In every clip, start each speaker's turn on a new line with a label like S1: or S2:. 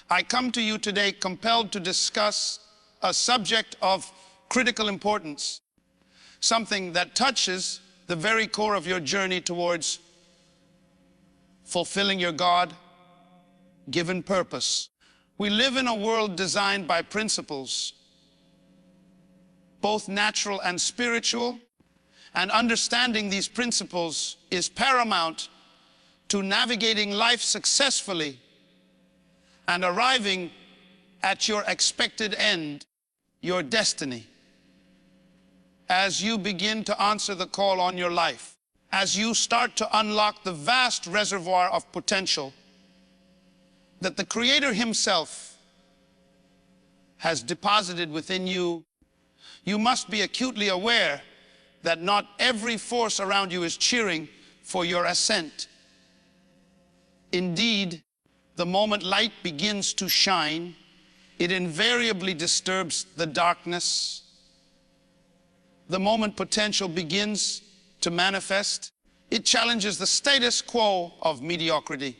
S1: I come to you today compelled to discuss a subject of critical importance, something that touches the very core of your journey towards fulfilling your God-given purpose. We live in a world designed by principles, both natural and spiritual, and understanding these principles is paramount to navigating life successfully and arriving at your expected end, your destiny. As you begin to answer the call on your life, as you start to unlock the vast reservoir of potential that the Creator Himself has deposited within you, you must be acutely aware that not every force around you is cheering for your ascent. Indeed, the moment light begins to shine, it invariably disturbs the darkness. The moment potential begins to manifest, it challenges the status quo of mediocrity.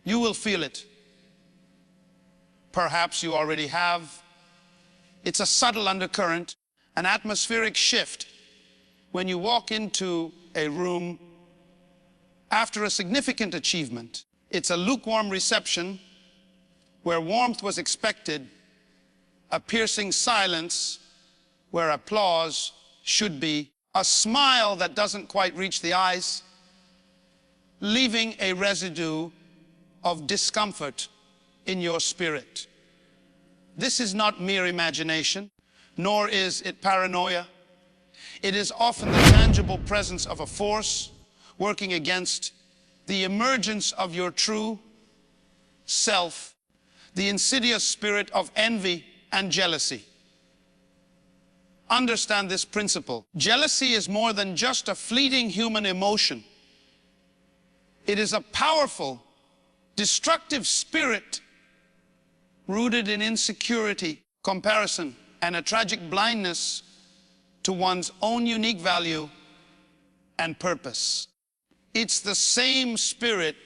S1: You will feel it. Perhaps you already have. It's a subtle undercurrent, an atmospheric shift when you walk into a room after a significant achievement. It's a lukewarm reception where warmth was expected, a piercing silence where applause should be, a smile that doesn't quite reach the eyes, leaving a residue of discomfort in your spirit. This is not mere imagination, nor is it paranoia. It is often the tangible presence of a force working against the emergence of your true self, the insidious spirit of envy and jealousy. Understand this principle. Jealousy is more than just a fleeting human emotion. It is a powerful, destructive spirit rooted in insecurity, comparison, and a tragic blindness to one's own unique value and purpose. It's the same spirit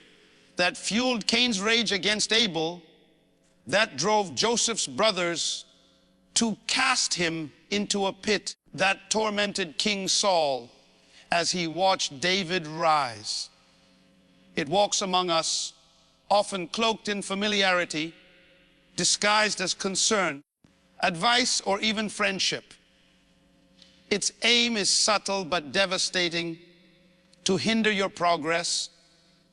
S1: that fueled Cain's rage against Abel, that drove Joseph's brothers to cast him into a pit, that tormented King Saul as he watched David rise. It walks among us, often cloaked in familiarity, disguised as concern, advice, or even friendship. Its aim is subtle but devastating: to hinder your progress,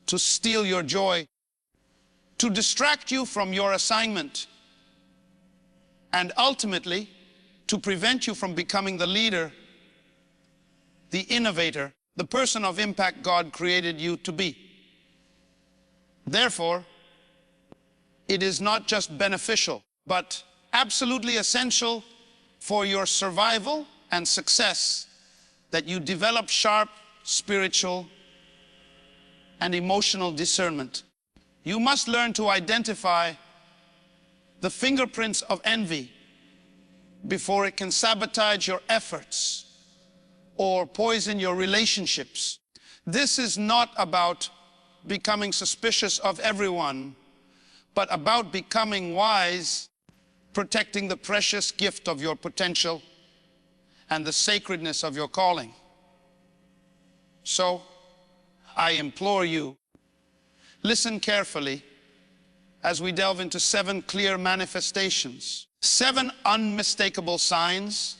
S1: to steal your joy, to distract you from your assignment, and ultimately to prevent you from becoming the leader, the innovator, the person of impact God created you to be. Therefore, it is not just beneficial, but absolutely essential for your survival and success that you develop sharp spiritual and emotional discernment. You must learn to identify the fingerprints of envy before it can sabotage your efforts or poison your relationships. This is not about becoming suspicious of everyone, but about becoming wise, protecting the precious gift of your potential and the sacredness of your calling. So, I implore you, listen carefully as we delve into 7 clear manifestations, 7 unmistakable signs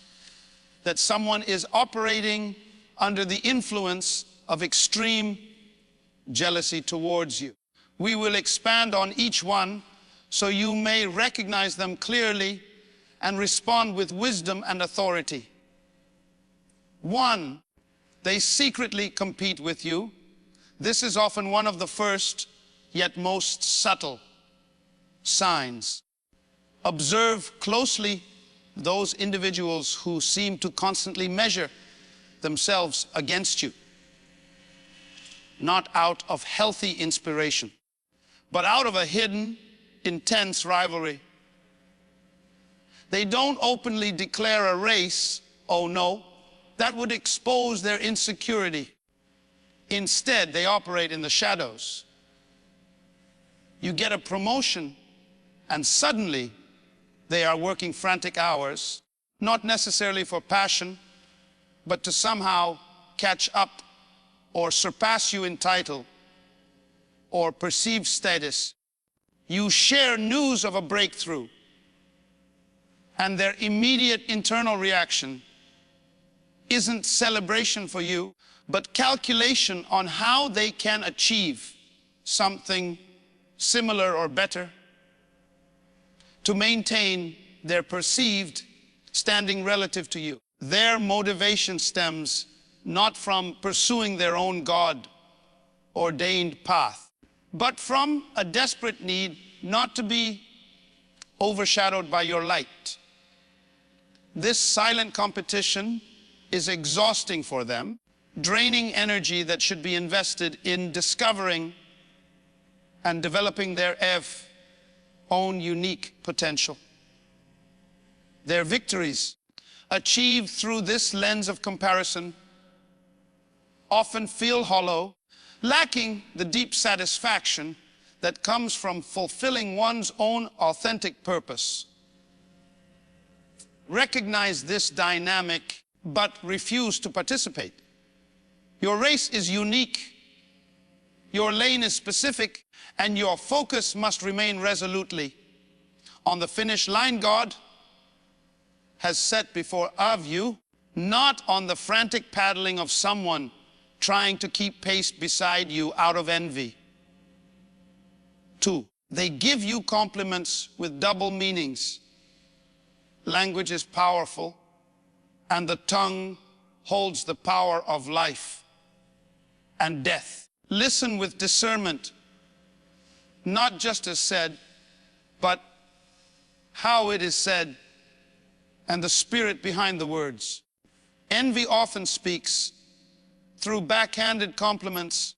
S1: that someone is operating under the influence of extreme jealousy towards you. We will expand on each one so you may recognize them clearly and respond with wisdom and authority. 1, they secretly compete with you. This is often one of the first, yet most subtle signs. Observe closely those individuals who seem to constantly measure themselves against you, not out of healthy inspiration, but out of a hidden, intense rivalry. They don't openly declare a race, oh no, that would expose their insecurity. Instead, they operate in the shadows. You get a promotion, and suddenly they are working frantic hours, not necessarily for passion, but to somehow catch up or surpass you in title or perceived status. You share news of a breakthrough, and their immediate internal reaction isn't celebration for you, but calculation on how they can achieve something similar or better to maintain their perceived standing relative to you. Their motivation stems not from pursuing their own God-ordained path, but from a desperate need not to be overshadowed by your light. This silent competition is exhausting for them, draining energy that should be invested in discovering and developing their own unique potential. Their victories, achieved through this lens of comparison, often feel hollow, lacking the deep satisfaction that comes from fulfilling one's own authentic purpose. Recognize this dynamic, but refuse to participate. Your race is unique, your lane is specific, and your focus must remain resolutely on the finish line God has set before of you, not on the frantic paddling of someone trying to keep pace beside you out of envy. 2, they give you compliments with double meanings. Language is powerful, and the tongue holds the power of life and death. Listen with discernment, not just as said, but how it is said and the spirit behind the words. Envy often speaks through backhanded compliments,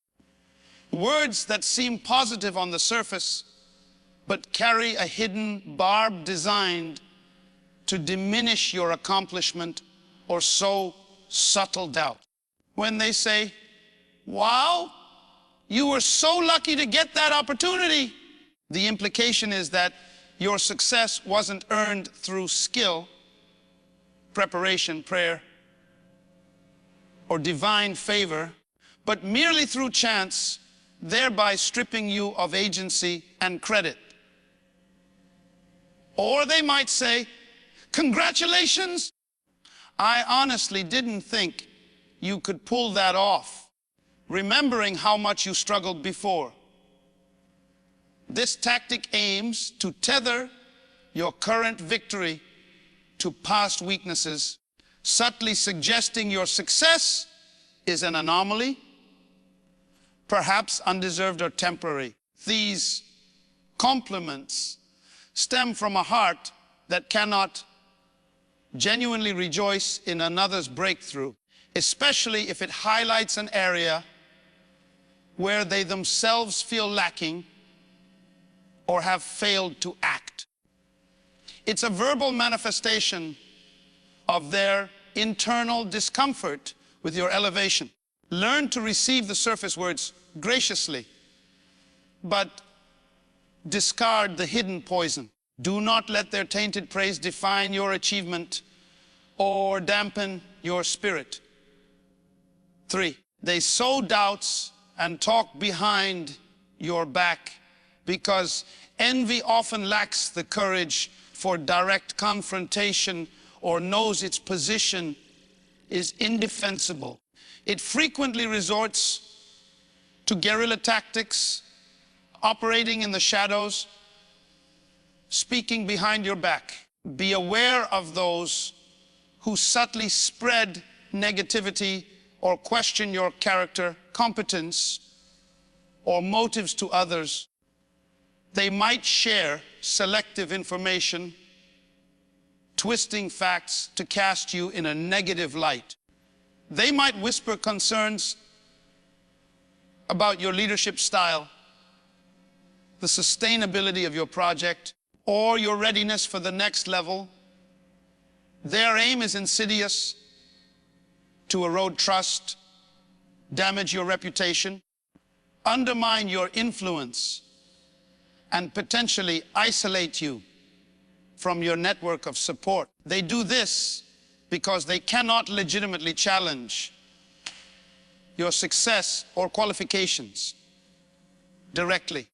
S1: words that seem positive on the surface, but carry a hidden barb designed to diminish your accomplishment or sow subtle doubt. When they say, "Wow, you were so lucky to get that opportunity," the implication is that your success wasn't earned through skill, preparation, prayer, or divine favor, but merely through chance, thereby stripping you of agency and credit. Or they might say, "Congratulations, I honestly didn't think you could pull that off," remembering how much you struggled before. This tactic aims to tether your current victory to past weaknesses, subtly suggesting your success is an anomaly, perhaps undeserved or temporary. These compliments stem from a heart that cannot genuinely rejoice in another's breakthrough, especially if it highlights an area where they themselves feel lacking or have failed to act. It's a verbal manifestation of their internal discomfort with your elevation. Learn to receive the surface words graciously, but discard the hidden poison. Do not let their tainted praise define your achievement or dampen your spirit. 3, they sow doubts and talk behind your back because envy often lacks the courage for direct confrontation or knows its position is indefensible. It frequently resorts to guerrilla tactics, operating in the shadows, speaking behind your back. Be aware of those who subtly spread negativity or question your character, competence, or motives to others. They might share selective information, twisting facts to cast you in a negative light. They might whisper concerns about your leadership style, the sustainability of your project, or your readiness for the next level. Their aim is insidious, to erode trust, damage your reputation, undermine your influence, and potentially isolate you from your network of support. They do this because they cannot legitimately challenge your success or qualifications directly.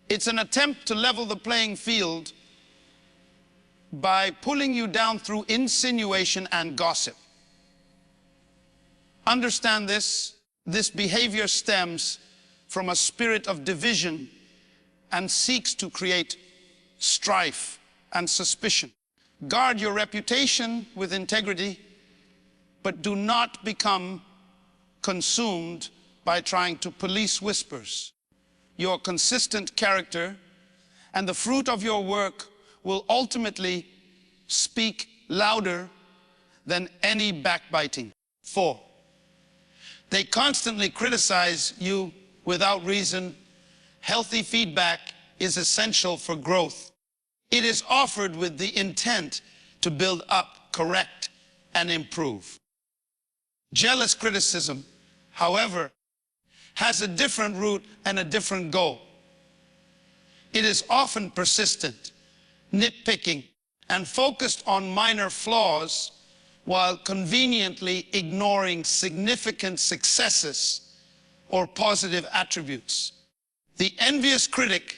S1: It's an attempt to level the playing field by pulling you down through insinuation and gossip. Understand this. This behavior stems from a spirit of division and seeks to create strife and suspicion. Guard your reputation with integrity, but do not become consumed by trying to police whispers. Your consistent character and the fruit of your work will ultimately speak louder than any backbiting. 4, they constantly criticize you without reason. Healthy feedback is essential for growth. It is offered with the intent to build up, correct, and improve. Jealous criticism, however, has a different root and a different goal. It is often persistent, nitpicking, and focused on minor flaws while conveniently ignoring significant successes or positive attributes. The envious critic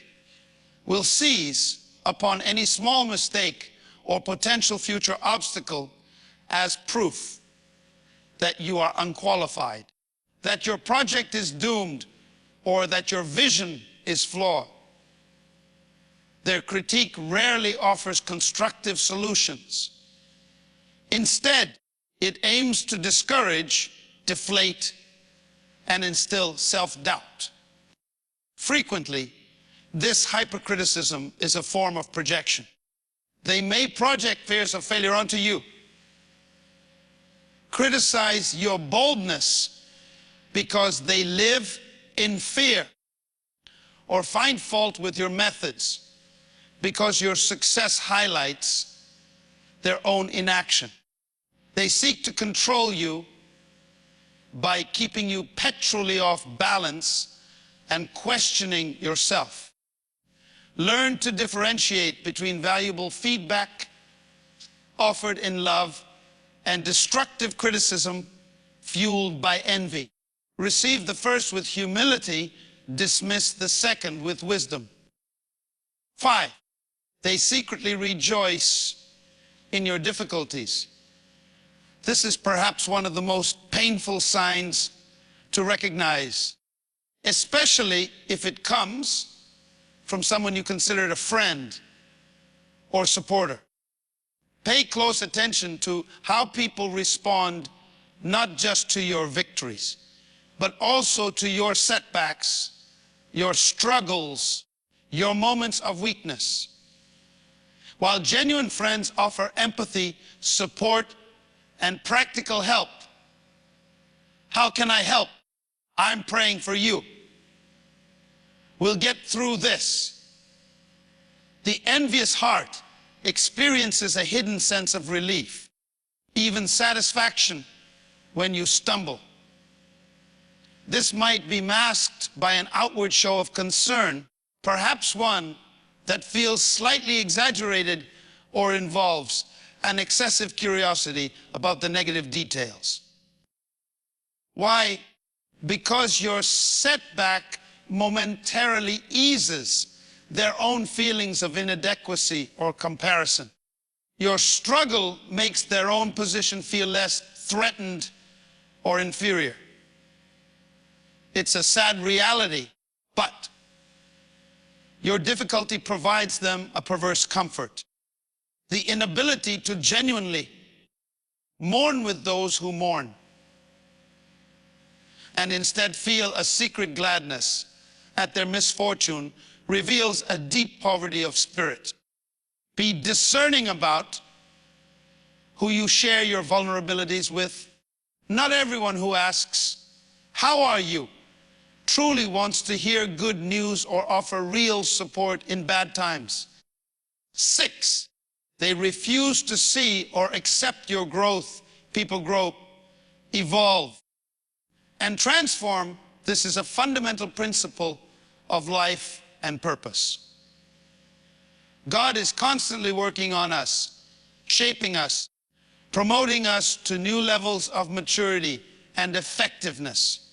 S1: will seize upon any small mistake or potential future obstacle as proof that you are unqualified, that your project is doomed, or that your vision is flawed. Their critique rarely offers constructive solutions. Instead, it aims to discourage, deflate, and instill self-doubt. Frequently, this hypercriticism is a form of projection. They may project fears of failure onto you, criticize your boldness because they live in fear, or find fault with your methods because your success highlights their own inaction. They seek to control you by keeping you perpetually off balance and questioning yourself. Learn to differentiate between valuable feedback offered in love and destructive criticism fueled by envy. Receive the first with humility, dismiss the second with wisdom. 5, they secretly rejoice in your difficulties. This is perhaps one of the most painful signs to recognize, especially if it comes from someone you considered a friend or supporter. Pay close attention to how people respond, not just to your victories, but also to your setbacks, your struggles, your moments of weakness. While genuine friends offer empathy, support, and practical help, how can I help? I'm praying for you. We'll get through this. The envious heart experiences a hidden sense of relief, even satisfaction when you stumble. This might be masked by an outward show of concern, perhaps one that feels slightly exaggerated or involves an excessive curiosity about the negative details. Why? Because your setback momentarily eases their own feelings of inadequacy or comparison. Your struggle makes their own position feel less threatened or inferior. It's a sad reality, but your difficulty provides them a perverse comfort. The inability to genuinely mourn with those who mourn, and instead feel a secret gladness at their misfortune, reveals a deep poverty of spirit. Be discerning about who you share your vulnerabilities with. Not everyone who asks, "How are you?" truly wants to hear good news or offer real support in bad times. 6, they refuse to see or accept your growth. People grow, evolve, and transform. This is a fundamental principle of life and purpose. God is constantly working on us, shaping us, promoting us to new levels of maturity and effectiveness.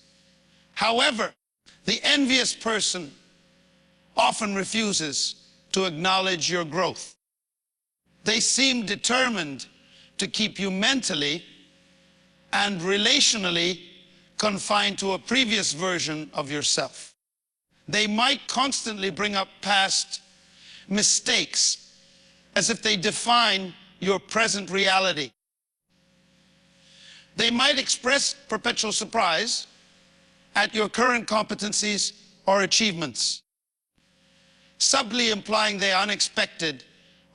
S1: However, the envious person often refuses to acknowledge your growth. They seem determined to keep you mentally and relationally confined to a previous version of yourself. They might constantly bring up past mistakes as if they define your present reality. They might express perpetual surprise at your current competencies or achievements, subtly implying they are unexpected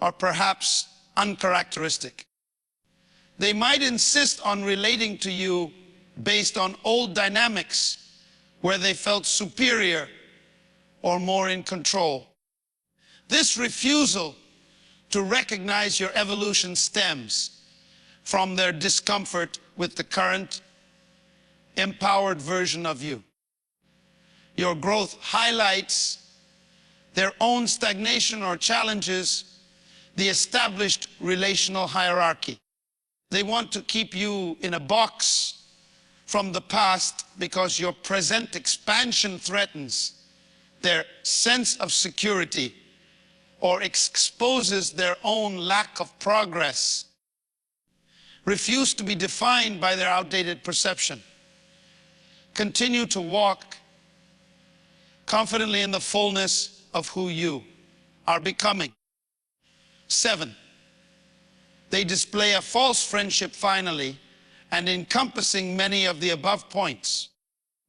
S1: or perhaps uncharacteristic. They might insist on relating to you based on old dynamics where they felt superior or more in control. This refusal to recognize your evolution stems from their discomfort with the current empowered version of you. Your growth highlights their own stagnation or challenges the established relational hierarchy. They want to keep you in a box from the past because your present expansion threatens their sense of security or exposes their own lack of progress. Refuse to be defined by their outdated perception. Continue to walk confidently in the fullness of who you are becoming. 7, they display a false friendship finally and encompassing many of the above points.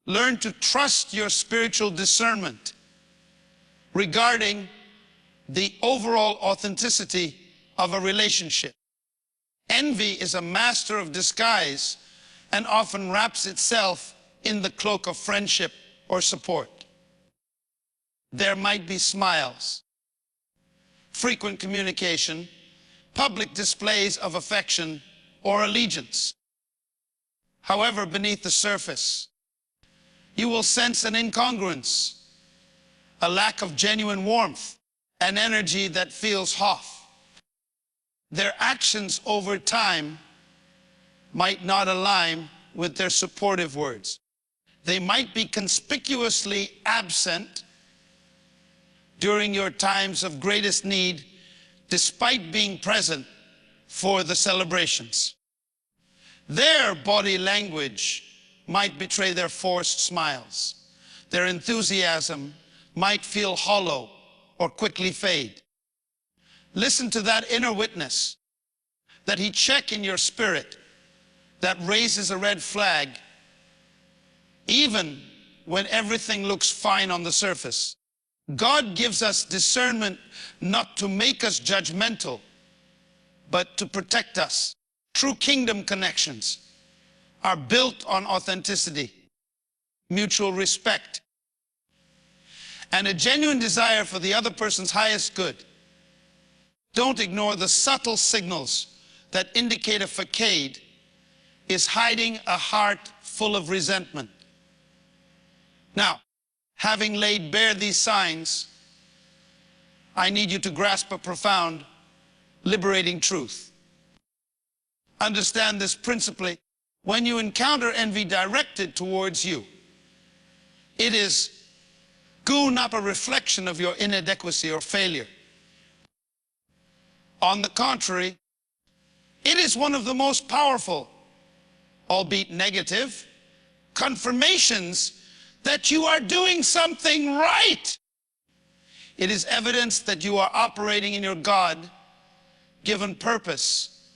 S1: Learn to trust your spiritual discernment regarding the overall authenticity of a relationship. Envy is a master of disguise and often wraps itself in the cloak of friendship or support. There might be smiles, frequent communication, public displays of affection or allegiance. However, beneath the surface, you will sense an incongruence, a lack of genuine warmth, an energy that feels off. Their actions over time might not align with their supportive words. They might be conspicuously absent during your times of greatest need, despite being present for the celebrations. Their body language might betray their forced smiles. Their enthusiasm might feel hollow or quickly fade. Listen to that inner witness, that he check in your spirit, that raises a red flag, even when everything looks fine on the surface. God gives us discernment not to make us judgmental, but to protect us. True kingdom connections are built on authenticity, mutual respect, and a genuine desire for the other person's highest good. Don't ignore the subtle signals that indicate a facade is hiding a heart full of resentment. Now, having laid bare these signs, I need you to grasp a profound, liberating truth. Understand this principally. When you encounter envy directed towards you, it is not a reflection of your inadequacy or failure. On the contrary, it is one of the most powerful, albeit negative, confirmations that you are doing something right. It is evidence that you are operating in your God-given purpose,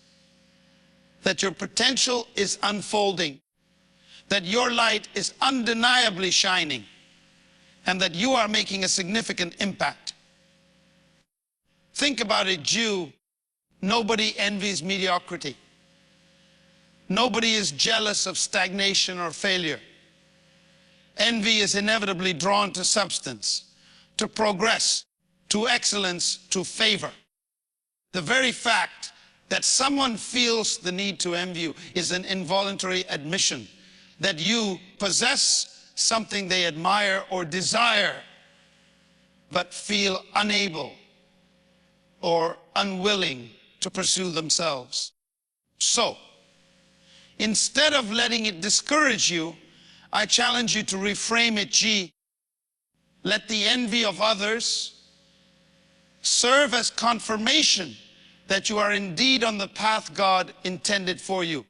S1: that your potential is unfolding, that your light is undeniably shining, and that you are making a significant impact. Think about it, Jew. Nobody envies mediocrity. Nobody is jealous of stagnation or failure. Envy is inevitably drawn to substance, to progress, to excellence, to favor. The very fact that someone feels the need to envy you is an involuntary admission that you possess something they admire or desire, but feel unable or unwilling to pursue themselves. So, instead of letting it discourage you, I challenge you to reframe it. Let the envy of others serve as confirmation that you are indeed on the path God intended for you,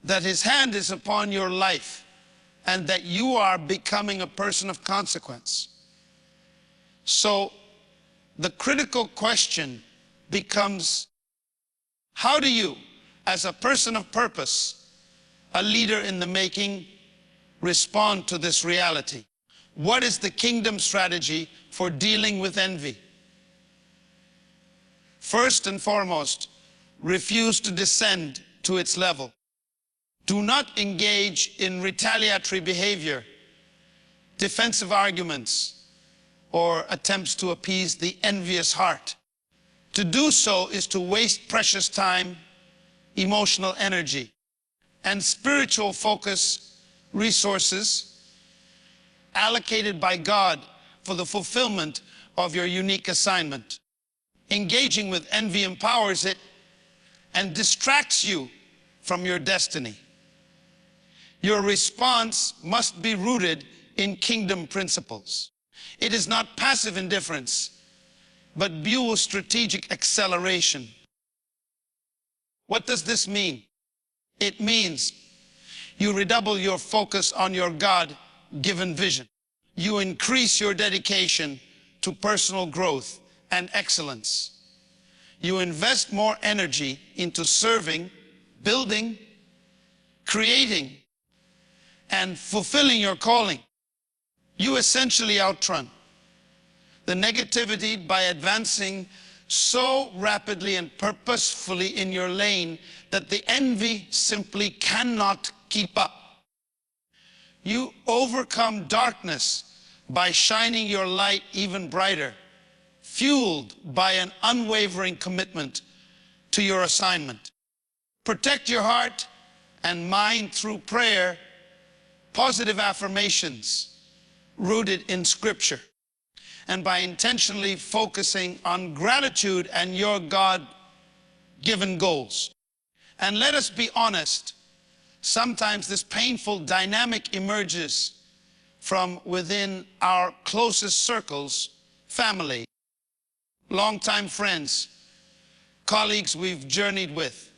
S1: that His hand is upon your life, and that you are becoming a person of consequence. So the critical question becomes, how do you, as a person of purpose, a leader in the making, respond to this reality? What is the kingdom strategy for dealing with envy? First and foremost, refuse to descend to its level. Do not engage in retaliatory behavior, defensive arguments, or attempts to appease the envious heart. To do so is to waste precious time, emotional energy, and spiritual focus, resources allocated by God for the fulfillment of your unique assignment. Engaging with envy empowers it and distracts you from your destiny. Your response must be rooted in kingdom principles. It is not passive indifference, but pure strategic acceleration. What does this mean? It means you redouble your focus on your God-given vision. You increase your dedication to personal growth and excellence. You invest more energy into serving, building, creating, and fulfilling your calling. You essentially outrun the negativity by advancing so rapidly and purposefully in your lane that the envy simply cannot keep up. You overcome darkness by shining your light even brighter, fueled by an unwavering commitment to your assignment. Protect your heart and mind through prayer, positive affirmations rooted in Scripture, and by intentionally focusing on gratitude and your God-given goals. And let us be honest, sometimes this painful dynamic emerges from within our closest circles, family, longtime friends, colleagues we've journeyed with.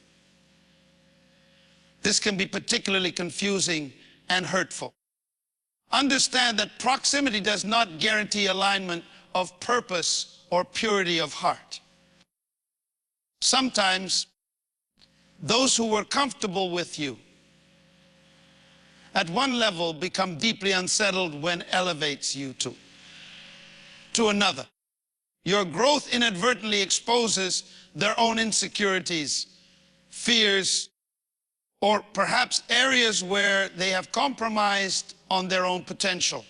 S1: This can be particularly confusing and hurtful. Understand that proximity does not guarantee alignment of purpose or purity of heart. Sometimes those who were comfortable with you at one level become deeply unsettled when elevates you to another. Your growth inadvertently exposes their own insecurities, fears, or perhaps areas where they have compromised on their own potential.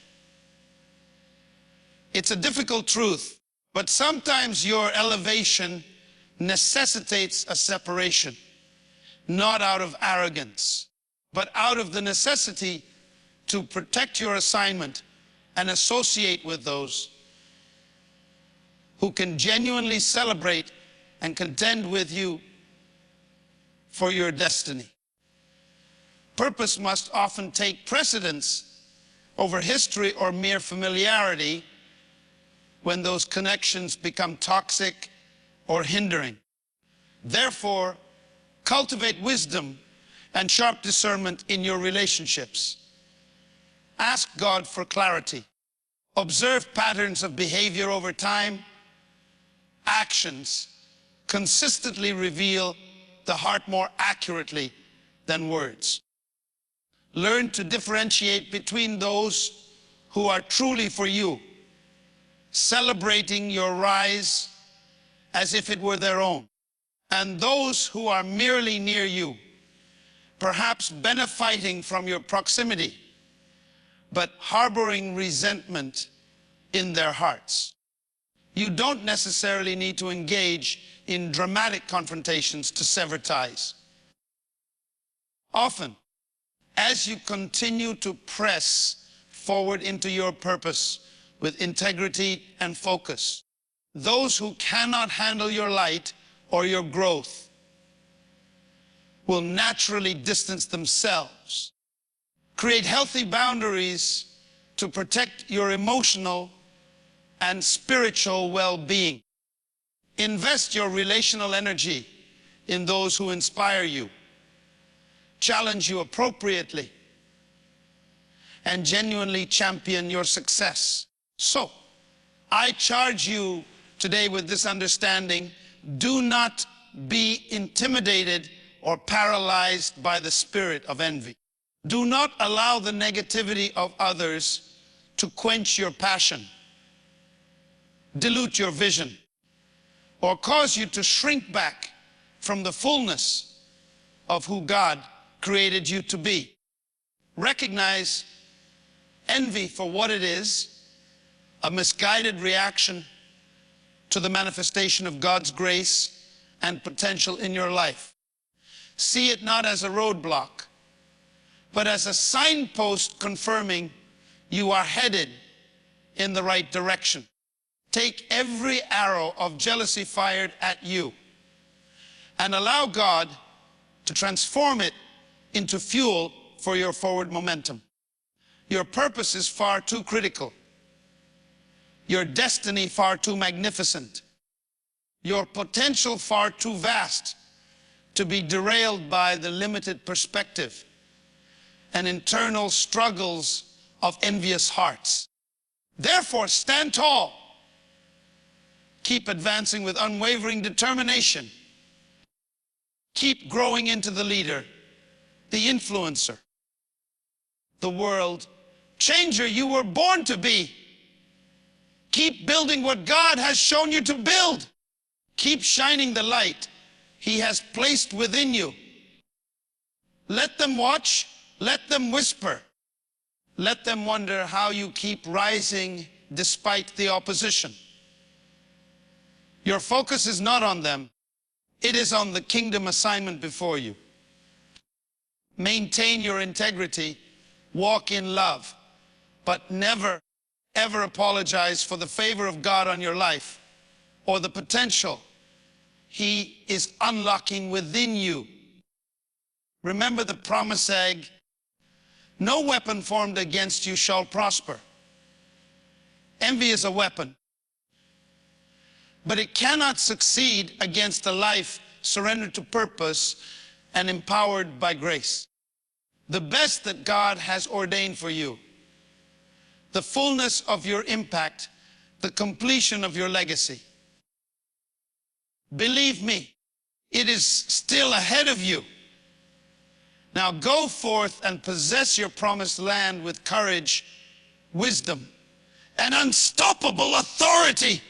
S1: It's a difficult truth, but sometimes your elevation necessitates a separation, not out of arrogance, but out of the necessity to protect your assignment and associate with those who can genuinely celebrate and contend with you for your destiny. Purpose must often take precedence over history or mere familiarity when those connections become toxic or hindering. Therefore, cultivate wisdom and sharp discernment in your relationships. Ask God for clarity. Observe patterns of behavior over time. Actions consistently reveal the heart more accurately than words. Learn to differentiate between those who are truly for you, celebrating your rise as if it were their own, and those who are merely near you, perhaps benefiting from your proximity, but harboring resentment in their hearts. You don't necessarily need to engage in dramatic confrontations to sever ties. Often, as you continue to press forward into your purpose with integrity and focus, Those who cannot handle your light or your growth will naturally distance themselves. Create healthy boundaries to protect your emotional and spiritual well-being. Invest your relational energy in those who inspire you, challenge you appropriately, and genuinely champion your success. So, I charge you today with this understanding: do not be intimidated or paralyzed by the spirit of envy. Do not allow the negativity of others to quench your passion, dilute your vision, or cause you to shrink back from the fullness of who God created you to be. Recognize envy for what it is: a misguided reaction to the manifestation of God's grace and potential in your life. See it not as a roadblock, but as a signpost confirming you are headed in the right direction. Take every arrow of jealousy fired at you and allow God to transform it into fuel for your forward momentum. Your purpose is far too critical, your destiny far too magnificent, your potential far too vast to be derailed by the limited perspective and internal struggles of envious hearts. Therefore, stand tall. Keep advancing with unwavering determination. Keep growing into the leader, the influencer, the world changer you were born to be. Keep building what God has shown you to build. Keep shining the light He has placed within you. Let them watch, let them whisper, let them wonder how you keep rising despite the opposition. Your focus is not on them. It is on the kingdom assignment before you. Maintain your integrity, walk in love, but never, ever apologize for the favor of God on your life or the potential He is unlocking within you. Remember the promised egg: no weapon formed against you shall prosper. Envy is a weapon, but it cannot succeed against a life surrendered to purpose and empowered by grace. The best that God has ordained for you, the fullness of your impact, the completion of your legacy. Believe me, it is still ahead of you. Now go forth and possess your promised land with courage, wisdom, and unstoppable authority.